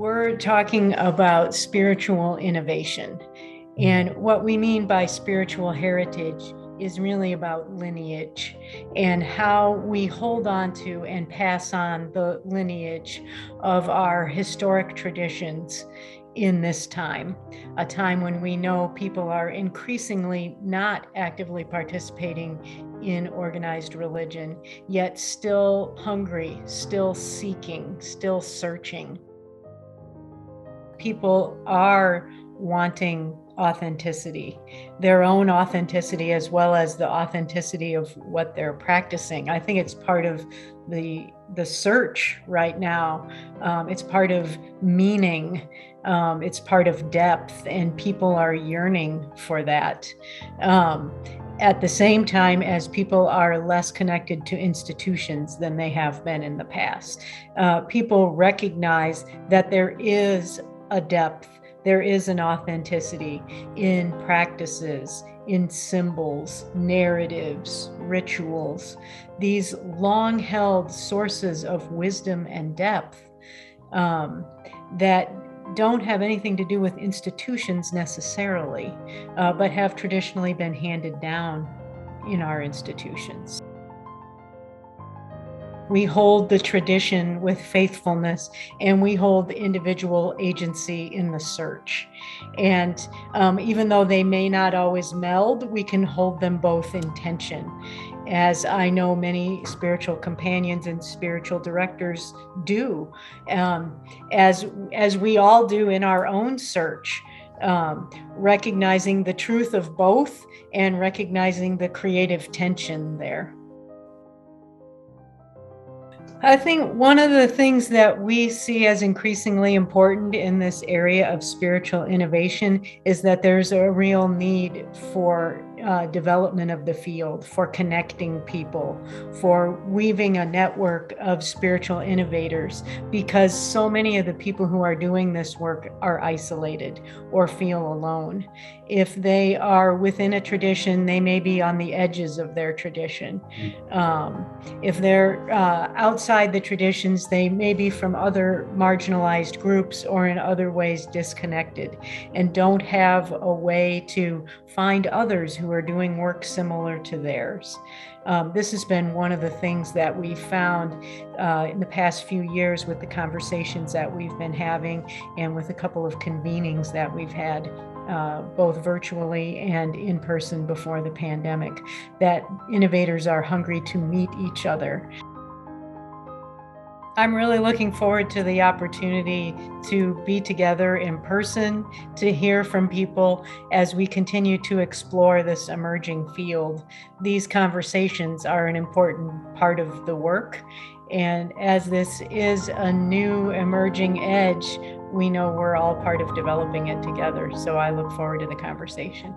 We're talking about spiritual innovation. And what we mean by spiritual heritage is really about lineage and how we hold on to and pass on the lineage of our historic traditions in this time, a time when we know people are increasingly not actively participating in organized religion, yet still hungry, still seeking, still searching. People are wanting authenticity, their own authenticity, as well as the authenticity of what they're practicing. I think it's part of the search right now. It's part of meaning. It's part of depth, and people are yearning for that. At the same time as people are less connected to institutions than they have been in the past. People recognize that there is a depth, there is an authenticity in practices, in symbols, narratives, rituals, these long-held sources of wisdom and depth that don't have anything to do with institutions necessarily, but have traditionally been handed down in our institutions. We hold the tradition with faithfulness, and we hold individual agency in the search. And even though they may not always meld, we can hold them both in tension, as I know many spiritual companions and spiritual directors do, as we all do in our own search. Recognizing the truth of both and recognizing the creative tension there. I think one of the things that we see as increasingly important in this area of spiritual innovation is that there's a real need for development of the field, for connecting people, for weaving a network of spiritual innovators, because so many of the people who are doing this work are isolated or feel alone. If they are within a tradition, they may be on the edges of their tradition. If they're outside the traditions, they may be from other marginalized groups or in other ways disconnected and don't have a way to find others who are doing work similar to theirs. This has been one of the things that we found in the past few years with the conversations that we've been having and with a couple of convenings that we've had both virtually and in person before the pandemic, that innovators are hungry to meet each other. I'm really looking forward to the opportunity to be together in person, to hear from people as we continue to explore this emerging field. These conversations are an important part of the work. And as this is a new emerging edge, we know we're all part of developing it together. So I look forward to the conversation.